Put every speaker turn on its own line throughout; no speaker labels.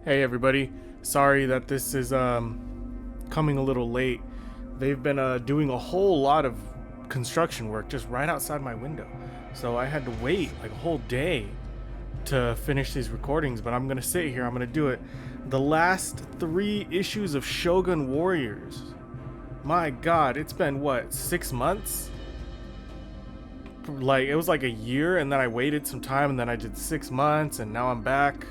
Hey everybody, sorry that this is coming a little late. They've been doing a whole lot of construction work just right outside my window. So I had to wait like a whole day to finish these recordings, but I'm gonna sit here, I'm gonna do it. The last 3 issues of Shogun Warriors. My god, it's been what, 6 months? Like, it was like a year, and then I waited some time, and then I did 6 months, and now I'm back.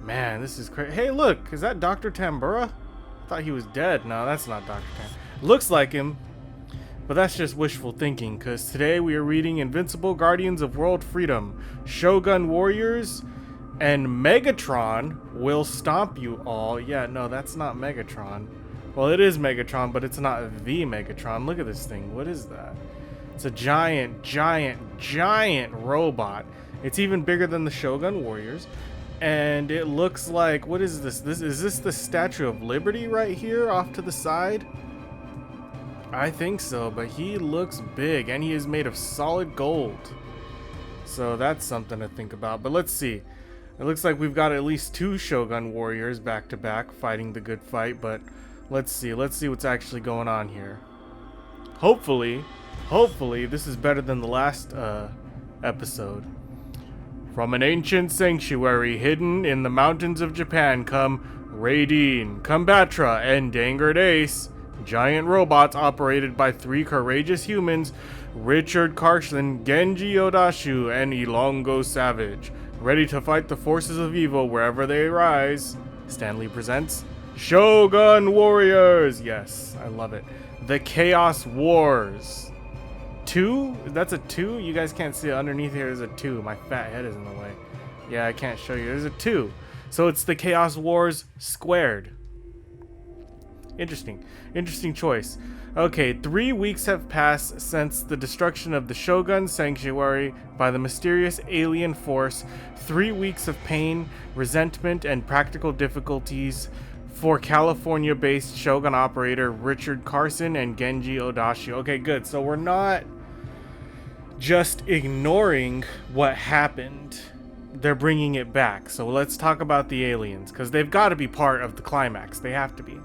Man, this is crazy. Hey, look, is that Dr. Tambura? I thought he was dead. No, that's not Dr. Tam. Looks like him, but that's just wishful thinking, because today we are reading Invincible Guardians of World Freedom, Shogun Warriors, and Megatron will stomp you all. Yeah, no, that's not Megatron. Well, it is Megatron, but it's not the Megatron. Look at this thing. What is that? It's a giant, giant, giant robot. It's even bigger than the Shogun Warriors. And it looks like, what is this? Is this the Statue of Liberty right here off to the side? I think so, but he looks big and he is made of solid gold. So that's something to think about. But let's see. It looks like we've got at least 2 Shogun Warriors back to back fighting the good fight, but let's see what's actually going on here. Hopefully this is better than the last episode. From an ancient sanctuary hidden in the mountains of Japan come Raideen, Combatra, and Dangard Ace, giant robots operated by 3 courageous humans, Richard Carson, Genji Odashu, and Ilongo Savage, ready to fight the forces of evil wherever they rise. Stanley presents Shogun Warriors. Yes, I love it. The Chaos Wars. 2? That's a 2? You guys can't see it. Underneath here is a 2. My fat head is in the way. Yeah, I can't show you. There's a 2. So it's the Chaos Wars squared. Interesting choice. Okay, 3 weeks have passed since the destruction of the Shogun Sanctuary by the mysterious alien force. 3 weeks of pain, resentment, and practical difficulties for California-based Shogun operator Richard Carson and Genji Odashi. Okay, good. So we're not just ignoring what happened. They're bringing it back. So let's talk about the aliens, because they've got to be part of the climax. They have to be.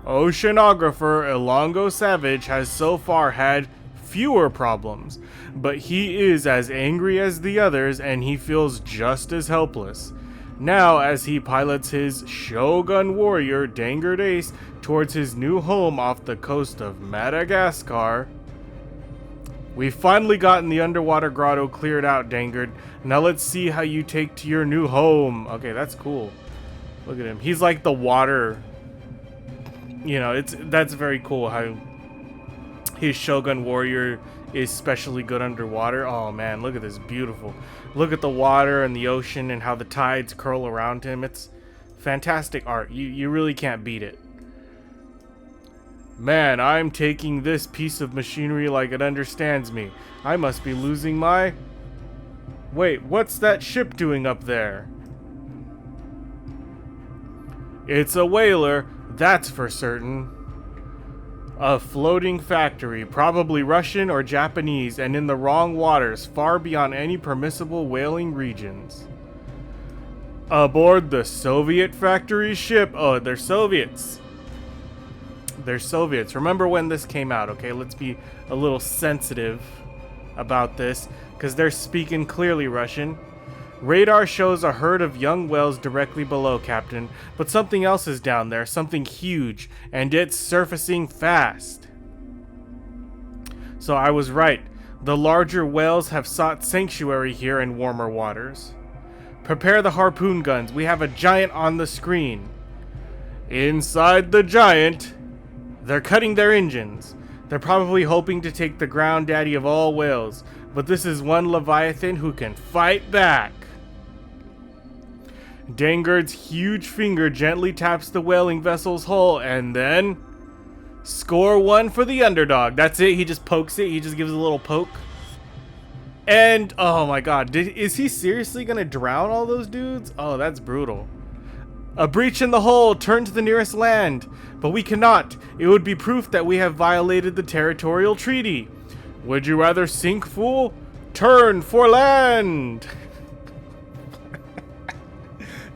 Oceanographer Ilongo Savage has so far had fewer problems, but he is as angry as the others and he feels just as helpless. Now, as he pilots his Shogun Warrior, Dangard Ace, towards his new home off the coast of Madagascar. We've finally gotten the underwater grotto cleared out, Dangard. Now let's see how you take to your new home. Okay, that's cool. Look at him. He's like the water. You know, that's very cool how his Shogun Warrior is especially good underwater. Oh man, look at this, beautiful. Look at the water and the ocean and how the tides curl around him. It's fantastic art. You really can't beat it. Man, I'm taking this piece of machinery like it understands me. I must be losing my... Wait, what's that ship doing up there? It's a whaler, that's for certain. A floating factory, probably Russian or Japanese, and in the wrong waters, far beyond any permissible whaling regions. Aboard the Soviet factory ship. Oh, they're Soviets. They're Soviets. Remember when this came out, okay? Let's be a little sensitive about this, because they're speaking clearly Russian. Radar shows a herd of young whales directly below, Captain, but something else is down there, something huge, and it's surfacing fast. So I was right. The larger whales have sought sanctuary here in warmer waters. Prepare the harpoon guns. We have a giant on the screen. Inside the giant, they're cutting their engines. They're probably hoping to take the ground daddy of all whales, but this is one Leviathan who can fight back. Dangard's huge finger gently taps the whaling vessel's hull, and then... Score 1 for the underdog. That's it, he just pokes it, he just gives a little poke. And, oh my god, is he seriously gonna drown all those dudes? Oh, that's brutal. A breach in the hull, turn to the nearest land. But we cannot. It would be proof that we have violated the territorial treaty. Would you rather sink, fool? Turn for land!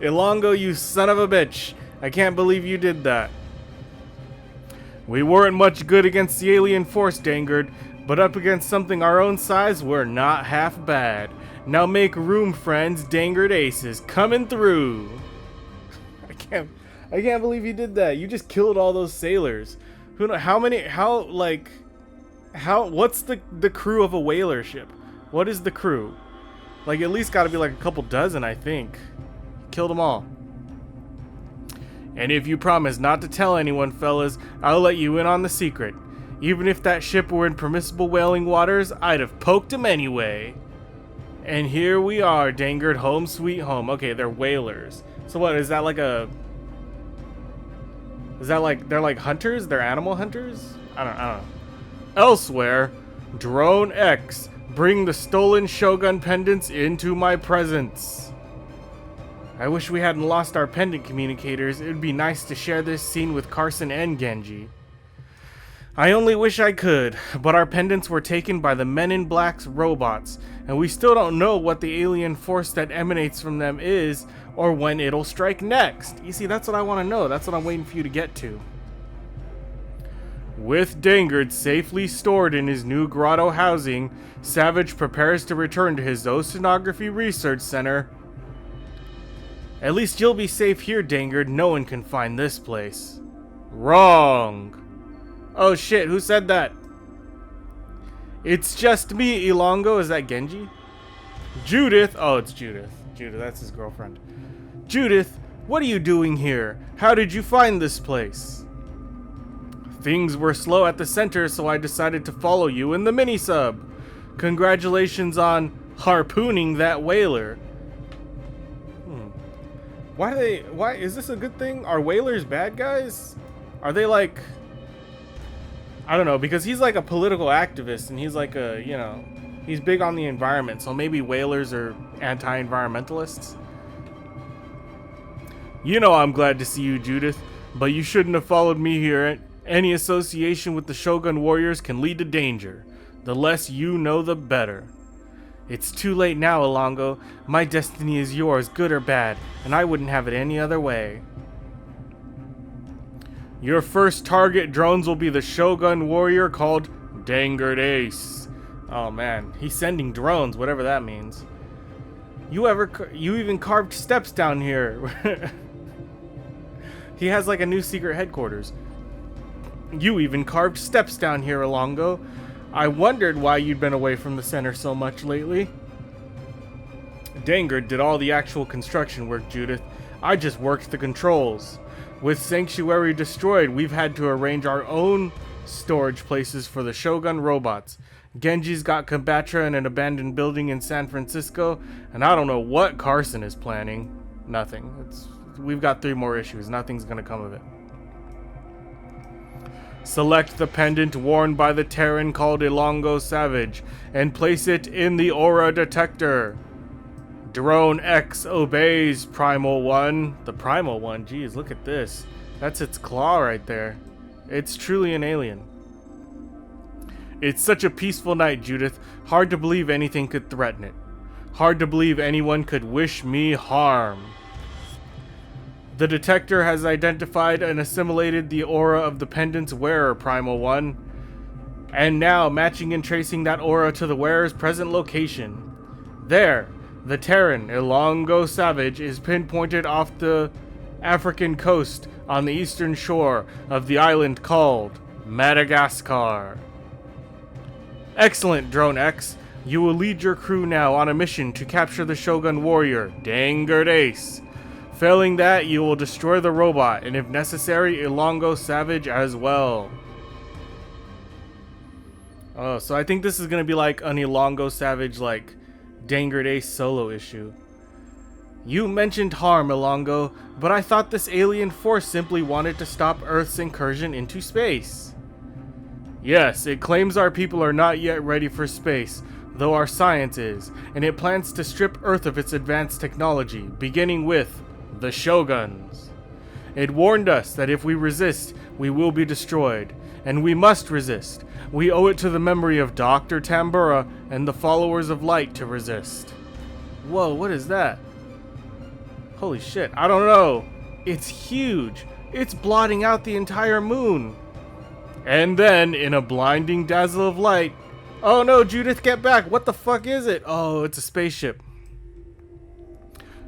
Ilongo, you son of a bitch. I can't believe you did that. We weren't much good against the alien force, Dangard, but up against something our own size, we're not half bad. Now make room, friends. Dangard Ace is coming through. I can't believe you did that. You just killed all those sailors. Who know what's the crew of a whaler ship? What is the crew? Like, at least got to be like a couple dozen, I think. Killed them all. And if you promise not to tell anyone, fellas, I'll let you in on the secret. Even if that ship were in permissible whaling waters, I'd have poked him anyway. And here we are, Dangard, home sweet home. Okay, they're whalers. So what, is that like a... Is that like, they're like hunters? They're animal hunters? I don't know. Elsewhere, Drone X, bring the stolen Shogun pendants into my presence. I wish we hadn't lost our pendant communicators. It would be nice to share this scene with Carson and Genji. I only wish I could, but our pendants were taken by the Men in Black's robots, and we still don't know what the alien force that emanates from them is, or when it'll strike next. You see, that's what I want to know. That's what I'm waiting for you to get to. With Dangard safely stored in his new grotto housing, Savage prepares to return to his oceanography research center. At least you'll be safe here, Dangard. No one can find this place. Wrong. Oh shit, who said that? It's just me, Ilongo. Is that Genji? Judith. Oh, it's Judith. Judith, that's his girlfriend. Judith, what are you doing here? How did you find this place? Things were slow at the center, so I decided to follow you in the mini-sub. Congratulations on harpooning that whaler. Why is this a good thing? Are whalers bad guys? Are they like... I don't know, because he's like a political activist and he's like a, you know, he's big on the environment, so maybe whalers are anti-environmentalists. You know I'm glad to see you, Judith, but you shouldn't have followed me here. Any association with the Shogun Warriors can lead to danger. The less you know, the better. It's too late now, Ilongo. My destiny is yours, good or bad, and I wouldn't have it any other way. Your first target drones will be the Shogun Warrior called Dangard Ace. Oh man, he's sending drones, whatever that means. You even carved steps down here. He has like a new secret headquarters. You even carved steps down here, Ilongo. I wondered why you'd been away from the center so much lately. Dangard did all the actual construction work, Judith. I just worked the controls. With Sanctuary destroyed, we've had to arrange our own storage places for the Shogun robots. Genji's got Kambatra in an abandoned building in San Francisco, and I don't know what Carson is planning. Nothing. We've got 3 more issues. Nothing's gonna come of it. Select the pendant worn by the Terran called Ilongo Savage, and place it in the aura detector. Drone X obeys, Primal One. The Primal One, geez, look at this. That's its claw right there. It's truly an alien. It's such a peaceful night, Judith. Hard to believe anything could threaten it. Hard to believe anyone could wish me harm. The detector has identified and assimilated the aura of the pendant's wearer, Primal One. And now, matching and tracing that aura to the wearer's present location. There. The Terran, Ilongo Savage, is pinpointed off the African coast on the eastern shore of the island called Madagascar. Excellent, Drone X. You will lead your crew now on a mission to capture the Shogun Warrior, Dangard Ace. Failing that, you will destroy the robot, and if necessary, Ilongo Savage as well. Oh, so I think this is going to be like an Ilongo Savage, like, Dangard Ace solo issue. You mentioned harm, Ilongo, but I thought this alien force simply wanted to stop Earth's incursion into space. Yes, it claims our people are not yet ready for space, though our science is, and it plans to strip Earth of its advanced technology, beginning with the Shoguns. It warned us that if we resist, we will be destroyed, and we must resist. We owe it to the memory of Dr. Tambura and the followers of light to resist. Whoa, what is that? Holy shit, I don't know. It's huge. It's blotting out the entire moon. And then, in a blinding dazzle of light... Oh no, Judith, get back! What the fuck is it? Oh, it's a spaceship.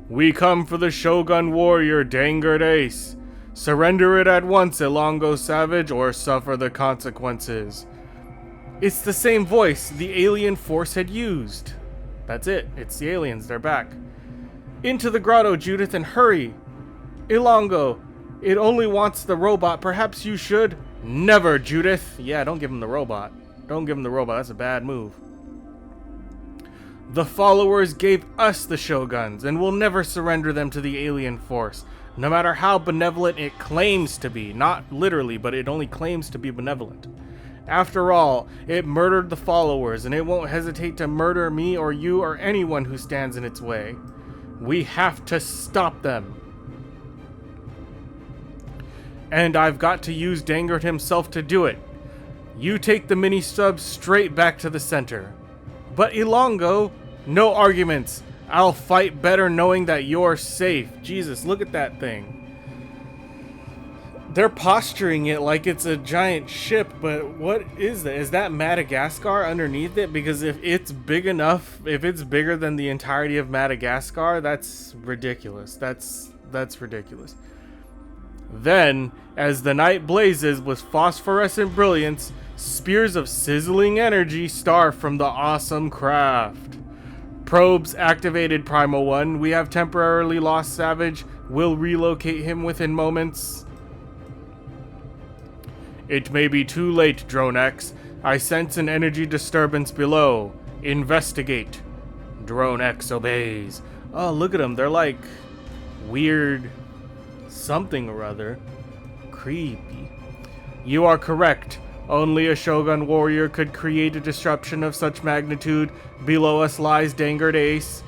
We come for the Shogun Warrior, Dangard Ace. Surrender it at once, Ilongo Savage, or suffer the consequences. It's the same voice the alien force had used. That's it. It's the aliens. They're back. Into the grotto, Judith, and hurry. Ilongo, it only wants the robot. Perhaps you should... Never, Judith. Yeah, don't give him the robot. Don't give him the robot. That's a bad move. The followers gave us the Shoguns, and we'll never surrender them to the alien force, no matter how benevolent it claims to be. Not literally, but it only claims to be benevolent. After all, it murdered the followers, and it won't hesitate to murder me or you or anyone who stands in its way. We have to stop them. And I've got to use Dangard himself to do it. You take the mini-sub straight back to the center. But Ilongo, no arguments. I'll fight better knowing that you're safe. Jesus, look at that thing. They're posturing it like it's a giant ship, but what is that? Is that Madagascar underneath it? Because if it's big enough, if it's bigger than the entirety of Madagascar, that's ridiculous. That's ridiculous. Then, as the night blazes with phosphorescent brilliance, spears of sizzling energy start from the awesome craft. Probes activated, Primal One. We have temporarily lost Savage. We'll relocate him within moments. It may be too late, Drone X. I sense an energy disturbance below. Investigate. Drone X obeys. Oh, look at them. They're like weird something or other. Creepy. You are correct. Only a Shogun Warrior could create a disruption of such magnitude. Below us lies Dangard Ace.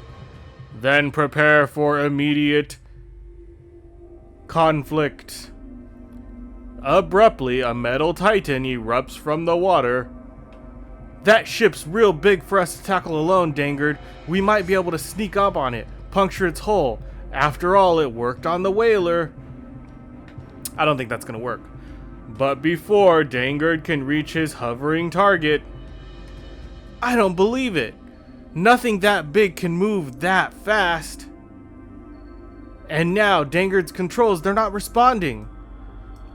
Then prepare for immediate conflict. Abruptly, a metal titan erupts from the water. That ship's real big for us to tackle alone, Dangard. We might be able to sneak up on it, puncture its hull. After all, it worked on the whaler. I don't think that's gonna work. But before Dangard can reach his hovering target... I don't believe it. Nothing that big can move that fast. And now, Dangard's controls, they're not responding.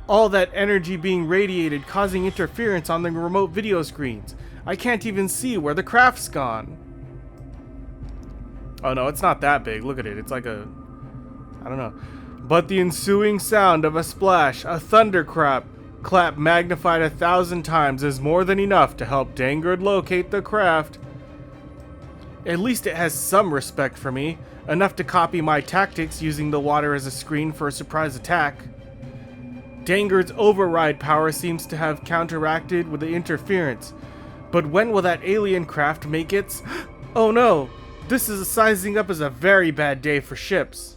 All that energy being radiated, causing interference on the remote video screens. I can't even see where the craft's gone. Oh no, it's not that big. Look at it. It's like a... I don't know. But the ensuing sound of a splash, a thunderclap, magnified 1,000 times is more than enough to help Dangard locate the craft. At least it has some respect for me. Enough to copy my tactics using the water as a screen for a surprise attack. Dangard's override power seems to have counteracted with the interference. But when will that alien craft make its... Oh no! This is sizing up as a very bad day for ships.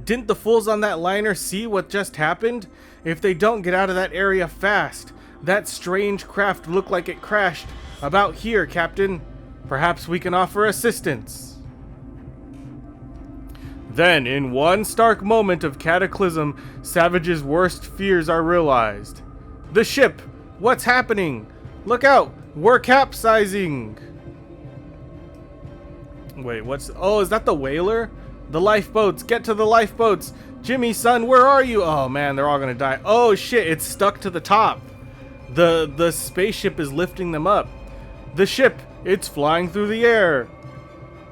Didn't the fools on that liner see what just happened? If they don't get out of that area fast, that strange craft looked like it crashed. About here, Captain. Perhaps we can offer assistance. Then, in one stark moment of cataclysm, Savage's worst fears are realized. The ship! What's happening? Look out! We're capsizing! Wait, what's... Oh, is that the whaler? The lifeboats! Get to the lifeboats! Jimmy, son, where are you? Oh, man, they're all gonna die. Oh, shit, it's stuck to the top. The spaceship is lifting them up. The ship, it's flying through the air.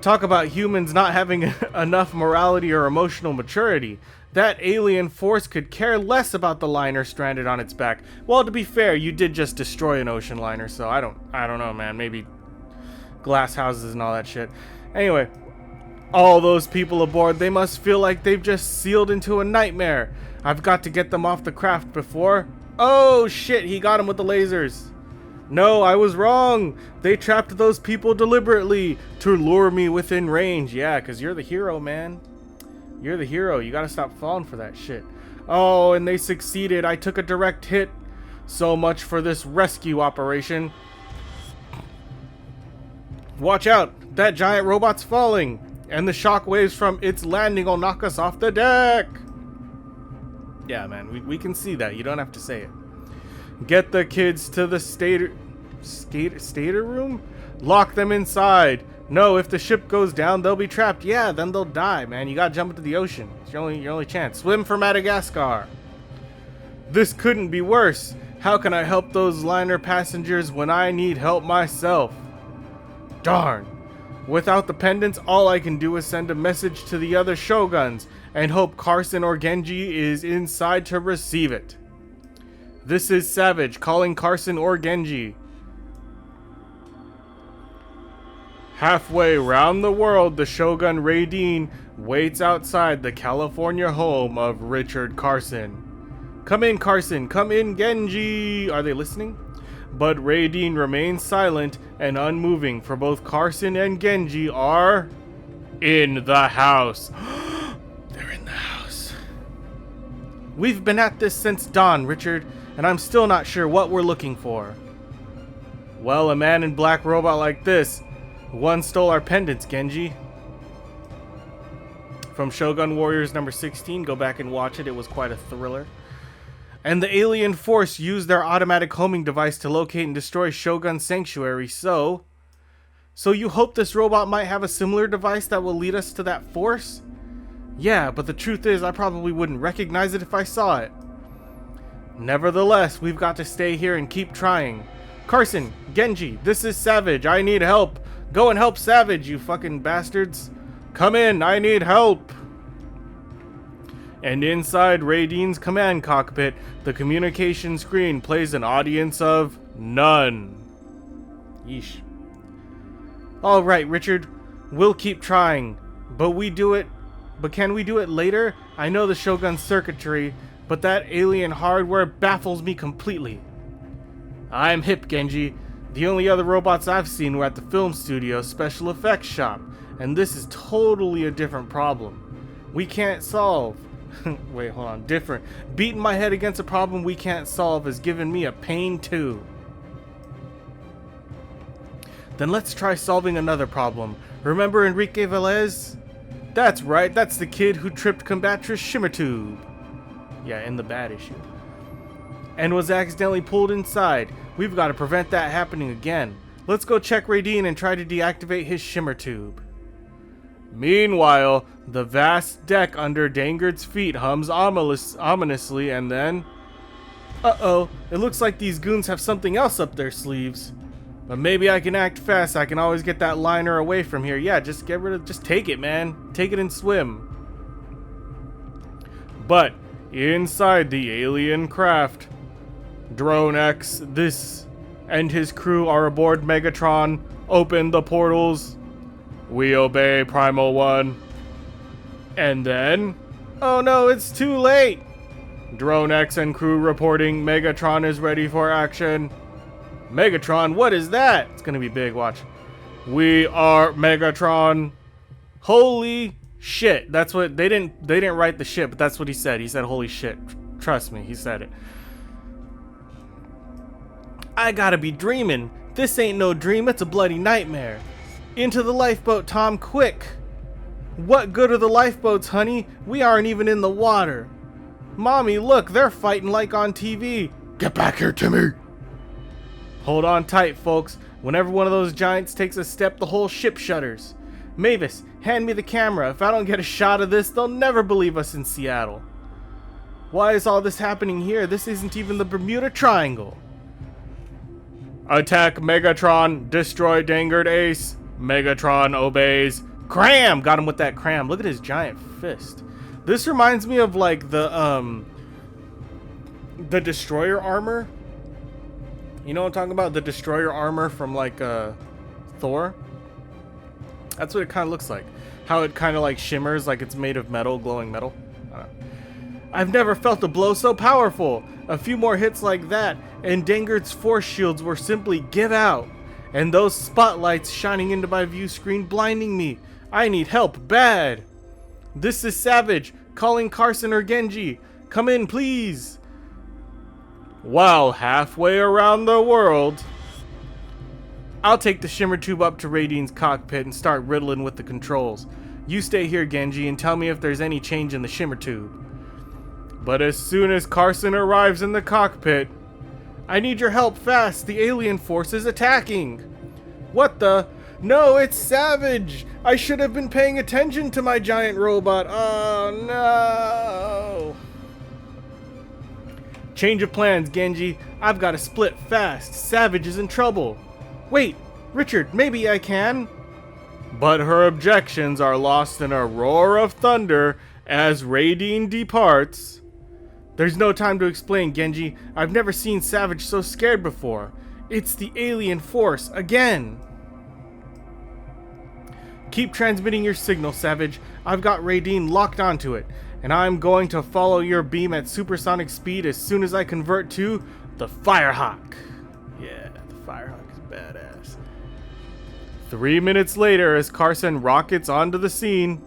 Talk about humans not having enough morality or emotional maturity. That alien force could care less about the liner stranded on its back. Well, to be fair, you did just destroy an ocean liner, so I don't know, man. Maybe glass houses and all that shit. Anyway, all those people aboard, they must feel like they've just sealed into a nightmare. I've got to get them off the craft before... Oh, shit, he got him with the lasers. No, I was wrong. They trapped those people deliberately to lure me within range. Yeah, because you're the hero, man. You're the hero. You got to stop falling for that shit. Oh, and they succeeded. I took a direct hit. So much for this rescue operation. Watch out. That giant robot's falling. And the shockwaves from its landing will knock us off the deck. Yeah, man, we can see that. You don't have to say it. Get the kids to the stater room? Lock them inside. No, if the ship goes down, they'll be trapped. Yeah, then they'll die, man. You gotta jump into the ocean. It's your only chance. Swim for Madagascar. This couldn't be worse. How can I help those liner passengers when I need help myself? Darn. Without the pendants, all I can do is send a message to the other Shoguns and hope Carson or Genji is inside to receive it. This is Savage calling Carson or Genji. Halfway round the world, the Shogun Raideen waits outside the California home of Richard Carson. Come in, Carson. Come in, Genji. Are they listening? But Raideen remains silent and unmoving, for both Carson and Genji are in the house. They're in the house. We've been at this since dawn, Richard, and I'm still not sure what we're looking for. Well, a man in black robot like this. One stole our pendants, Genji. From Shogun Warriors number 16. Go back and watch it. It was quite a thriller. And the alien force used their automatic homing device to locate and destroy Shogun's sanctuary, so you hope this robot might have a similar device that will lead us to that force? Yeah, but the truth is I probably wouldn't recognize it if I saw it. Nevertheless, we've got to stay here and keep trying. Carson, Genji, this is Savage. I need help. Go and help Savage, you fucking bastards. Come in, I need help. And inside Raideen's command cockpit, the communication screen plays an audience of none. Yeesh. Alright, Richard, we'll keep trying, but can we do it later? I know the Shogun's circuitry, but that alien hardware baffles me completely. I'm hip, Genji. The only other robots I've seen were at the film studio special effects shop, and this is totally a different problem. We can't solve. Wait, hold on. Different. Beating my head against a problem we can't solve has given me a pain too. Then let's try solving another problem. Remember Enrique Velez? That's right, that's the kid who tripped Combatrice Shimmer Tube. Yeah, in the bad issue. And was accidentally pulled inside. We've got to prevent that happening again. Let's go check Raideen and try to deactivate his Shimmer Tube. Meanwhile, the vast deck under Dangard's feet hums ominously, and then... Uh-oh, it looks like these goons have something else up their sleeves. But maybe I can act fast. I can always get that liner away from here. Yeah, just take it, man. Take it and swim. But inside the alien craft, Drone X, this and his crew are aboard Megatron. Open the portals. We obey, Primal One. And then... oh no, it's too late! Drone X and crew reporting Megatron is ready for action. Megatron, what is that? It's gonna be big, watch. We are Megatron. Holy shit. That's what they didn't write the shit, but that's what he said. He said holy shit. Trust me, he said it. I gotta be dreaming. This ain't no dream, it's a bloody nightmare. Into the lifeboat, Tom, quick! What good are the lifeboats, honey? We aren't even in the water. Mommy, look, they're fighting like on TV. Get back here, Timmy! Hold on tight, folks. Whenever one of those giants takes a step, the whole ship shudders. Mavis, hand me the camera. If I don't get a shot of this, they'll never believe us in Seattle. Why is all this happening here? This isn't even the Bermuda Triangle. Attack Megatron. Destroy Dangard Ace. Megatron obeys. Cram! Got him with that cram. Look at his giant fist. This reminds me of like the destroyer armor. You know what I'm talking about? The destroyer armor from like Thor. That's what it kind of looks like. How it kind of like shimmers like it's made of metal, glowing metal. I've never felt a blow so powerful. A few more hits like that, and Dangard's force shields will simply give out. And those spotlights shining into my view screen blinding me. I need help bad. This is Savage, calling Carson or Genji. Come in, please. While halfway around the world, I'll take the Shimmer Tube up to Raideen's cockpit and start riddling with the controls. You stay here, Genji, and tell me if there's any change in the shimmer tube. But as soon as Carson arrives in the cockpit, I need your help fast. The alien force is attacking. What the? No, it's Savage. I should have been paying attention to my giant robot. Oh, no. Change of plans, Genji. I've got to split fast. Savage is in trouble. Wait, Richard, maybe I can. But her objections are lost in a roar of thunder as Radine departs. There's no time to explain, Genji. I've never seen Savage so scared before. It's the alien force again. Keep transmitting your signal, Savage. I've got Radine locked onto it, and I'm going to follow your beam at supersonic speed as soon as I convert to the Firehawk. Yeah, the Firehawk is badass. 3 minutes later, as Carson rockets onto the scene.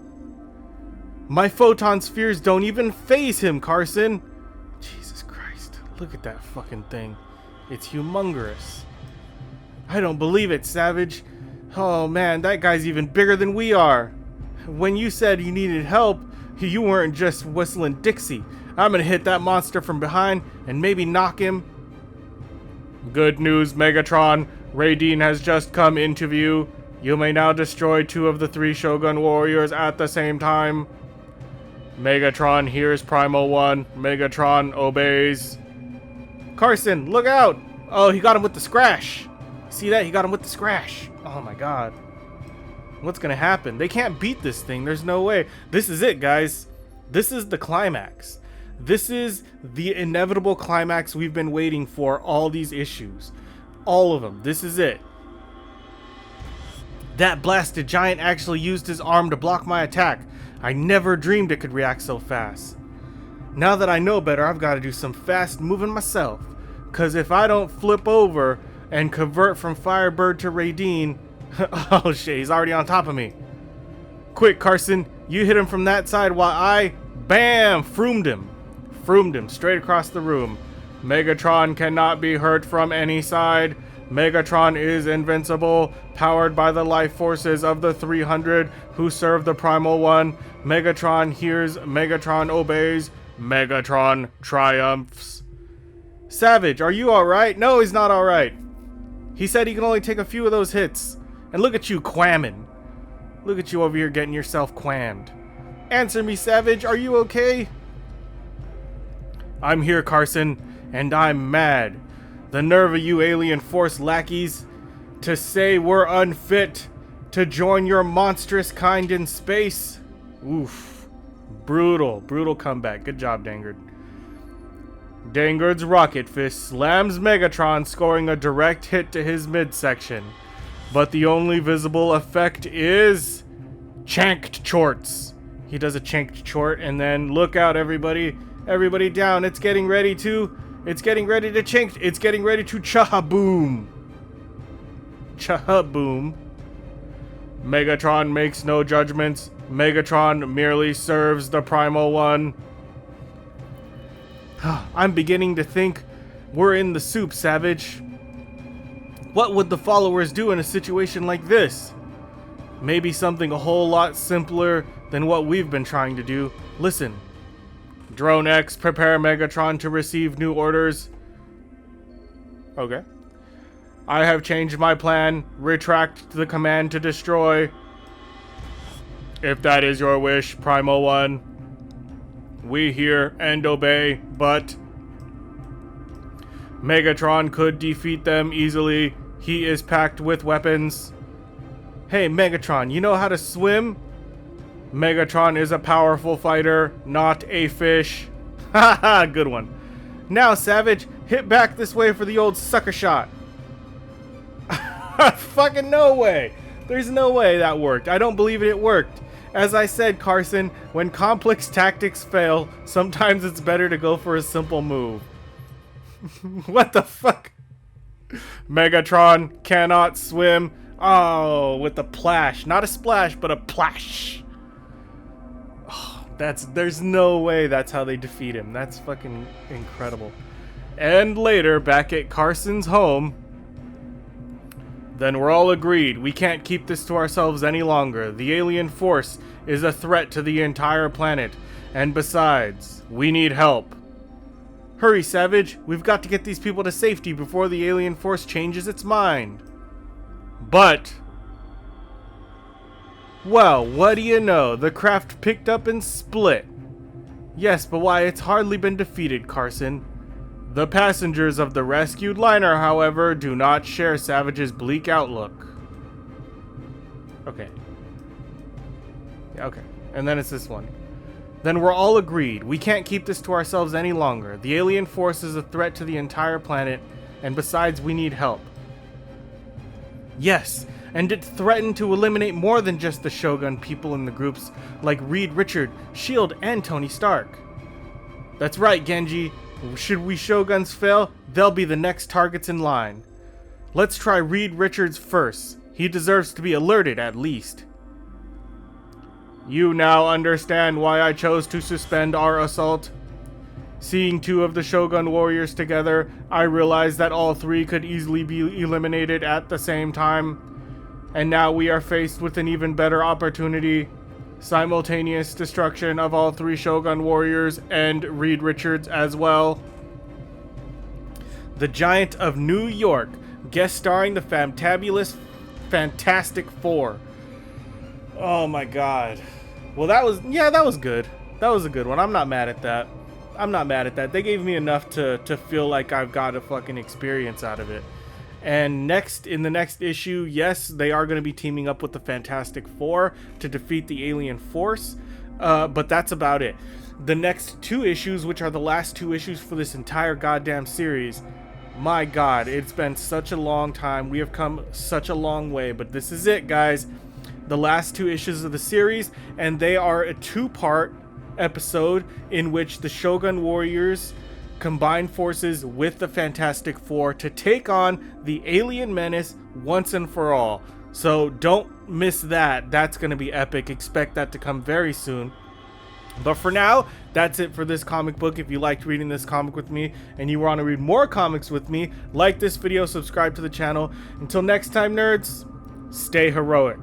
My photon spheres don't even phase him, Carson. Jesus Christ, look at that fucking thing. It's humongous. I don't believe it, Savage. Oh man, that guy's even bigger than we are. When you said you needed help, you weren't just whistling Dixie. I'm gonna hit that monster from behind and maybe knock him. Good news, Megatron. Radine has just come into view. You may now destroy 2 of the 3 Shogun Warriors at the same time. Megatron hears Primal One. Megatron obeys. Carson, look out! Oh, he got him with the scratch. See that? He got him with the scratch. Oh my god. What's gonna happen? They can't beat this thing. There's no way. This is it, guys. This is the climax. This is the inevitable climax we've been waiting for all these issues. All of them. This is it. That blasted giant actually used his arm to block my attack. I never dreamed it could react so fast. Now that I know better, I've got to do some fast moving myself. Cause if I don't flip over and convert from Firebird to Radine, oh shit, he's already on top of me. Quick, Carson, you hit him from that side while I, bam, froomed him. Froomed him straight across the room. Megatron cannot be hurt from any side. Megatron is invincible, powered by the life forces of the 300 who serve the Primal One. Megatron hears, Megatron obeys, Megatron triumphs. Savage, are you alright? No, he's not alright. He said he can only take a few of those hits. And look at you quamming. Look at you over here getting yourself quammed. Answer me, Savage, are you okay? I'm here, Carson, and I'm mad. The nerve of you alien force lackeys to say we're unfit to join your monstrous kind in space. Oof. Brutal, brutal comeback. Good job, Dangard. Dangard's rocket fist slams Megatron, scoring a direct hit to his midsection. But the only visible effect is chanked chorts. He does a chanked chort, and then look out, everybody. Everybody down. It's getting ready to chank. It's getting ready to cha-boom. Cha-boom. Megatron makes no judgments. Megatron merely serves the Primal One. I'm beginning to think we're in the soup, Savage. What would the followers do in a situation like this? Maybe something a whole lot simpler than what we've been trying to do. Listen. Drone X, prepare Megatron to receive new orders. Okay. I have changed my plan. Retract the command to destroy. If that is your wish, Primal One. We hear and obey, but Megatron could defeat them easily. He is packed with weapons. Hey, Megatron, you know how to swim? Megatron is a powerful fighter, not a fish. Haha, good one. Now, Savage, hit back this way for the old sucker shot. Fucking no way. There's no way that worked. I don't believe it worked. As I said, Carson, when complex tactics fail, sometimes it's better to go for a simple move. What the fuck? Megatron cannot swim. Oh, with a plash. Not a splash, but a plash. Oh, there's no way that's how they defeat him. That's fucking incredible. And later, back at Carson's home, Then we're all agreed. We can't keep this to ourselves any longer. The alien force is a threat to the entire planet. And besides, we need help. Hurry, Savage. We've got to get these people to safety before the alien force changes its mind. But... well, what do you know? The craft picked up and split. Yes, but why? It's hardly been defeated, Carson. The passengers of the rescued liner, however, do not share Savage's bleak outlook. Okay. Yeah, okay. And then it's this one. Then we're all agreed. We can't keep this to ourselves any longer. The alien force is a threat to the entire planet, and besides, we need help. Yes, and it threatened to eliminate more than just the Shogun people in the groups like Reed Richard, S.H.I.E.L.D., and Tony Stark. That's right, Genji. Should we Shoguns fail, they'll be the next targets in line. Let's try Reed Richards first. He deserves to be alerted at least. You now understand why I chose to suspend our assault. Seeing two of the Shogun Warriors together, I realized that all three could easily be eliminated at the same time. And now we are faced with an even better opportunity. Simultaneous destruction of all three Shogun Warriors and Reed Richards as well. The Giant of New York, guest starring the fantabulous Fantastic Four. Oh my god. Well, that was good. That was a good one. I'm not mad at that. I'm not mad at that. They gave me enough to feel like I've got a fucking experience out of it. And in the next issue, yes, they are going to be teaming up with the Fantastic Four to defeat the alien force. But that's about it. The next two issues, which are the last two issues for this entire goddamn series, my god, it's been such a long time. We have come such a long way, but this is it, guys. The last two issues of the series, and they are a two-part episode in which the Shogun Warriors combine forces with the Fantastic Four to take on the alien menace once and for all. So don't miss that. That's going to be epic. Expect that to come very soon. But for now, that's it for this comic book. If you liked reading this comic with me and you want to read more comics with me, like this video, subscribe to the channel. Until next time, nerds, stay heroic.